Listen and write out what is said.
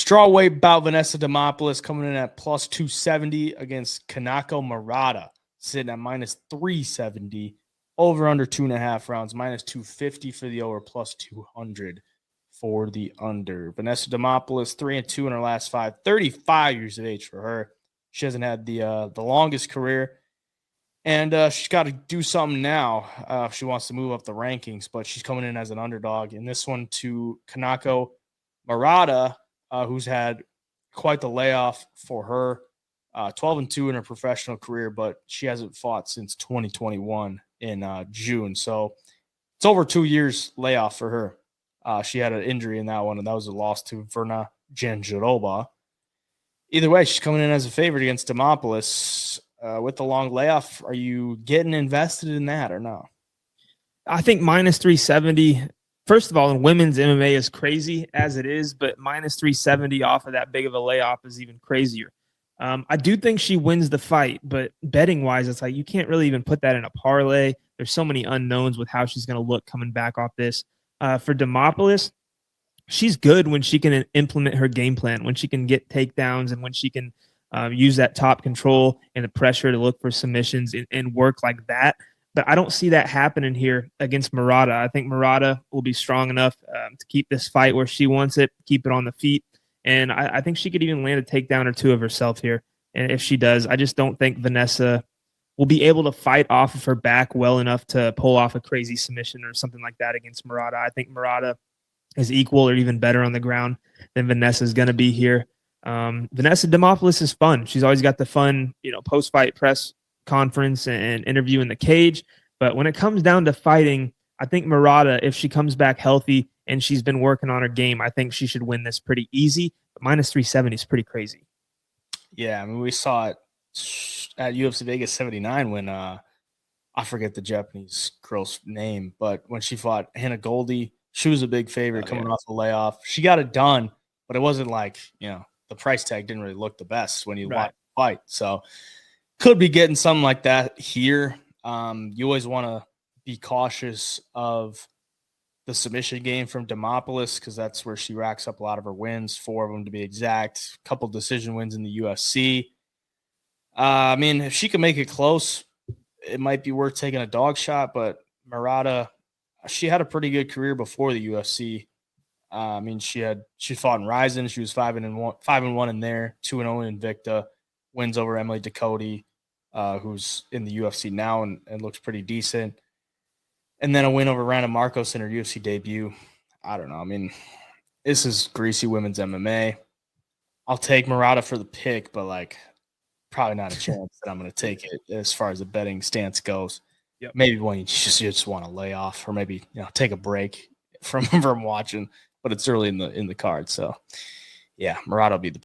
Strawweight bout, Vanessa Demopolous coming in at plus 270 against Kanako Murata, sitting at minus 370. Over under 2.5 rounds, minus 250 for the over, plus 200 for the under. Vanessa Demopolous, 3-2 in her last 5, 35 years of age for her. She hasn't had the longest career, and she's got to do something now if she wants to move up the rankings, but she's coming in as an underdog in this one to Kanako Murata, who's had quite the layoff for her. 12-2 in her professional career, but she hasn't fought since 2021 in June. So it's over 2 years layoff for her. She had an injury in that one, and that was a loss to Verna Janjarova. Either way, she's coming in as a favorite against Demopolous. With the long layoff, are you getting invested in that or no? I think minus 370. First of all, in women's MMA is crazy as it is, but minus 370 off of that big of a layoff is even crazier. I do think she wins the fight, but betting-wise, it's like you can't really even put that in a parlay. There's so many unknowns with how she's going to look coming back off this. For Demopolous, she's good when she can implement her game plan, when she can get takedowns and when she can use that top control and the pressure to look for submissions and work like that. But I don't see that happening here against Murata. I think Murata will be strong enough to keep this fight where she wants it, keep it on the feet. And I think she could even land a takedown or two of herself here. And if she does, I just don't think Vanessa will be able to fight off of her back well enough to pull off a crazy submission or something like that against Murata. I think Murata is equal or even better on the ground than Vanessa is going to be here. Vanessa Demopolous is fun. She's always got the fun, post-fight press conference and interview in the cage. But when it comes down to fighting, I think Murata, if she comes back healthy and she's been working on her game, I think she should win this pretty easy. But minus 370 is pretty crazy. Yeah, I mean, we saw it at UFC Vegas 79 when I forget the Japanese girl's name, but when she fought Hannah Goldie, she was a big favorite coming off the layoff. She got it done, but it wasn't like, the price tag didn't really look the best when you watch the fight. So could be getting something like that here. You always want to be cautious of the submission game from Demopolous because that's where she racks up a lot of her wins, 4 of them to be exact, a couple decision wins in the UFC. I mean, if she can make it close, it might be worth taking a dog shot, but Murata, she had a pretty good career before the UFC. I mean, she fought in Ryzen. She was 5-1 in there, 2-0 in Invicta, wins over Emily Ducote, who's in the UFC now and looks pretty decent. And then a win over Randa Marcos in her UFC debut. I don't know. I mean, this is greasy women's MMA. I'll take Murata for the pick, but probably not a chance that I'm going to take it as far as the betting stance goes. Yep. Maybe when you just want to lay off or maybe take a break from watching, but it's early in the card. So yeah, Murata will be the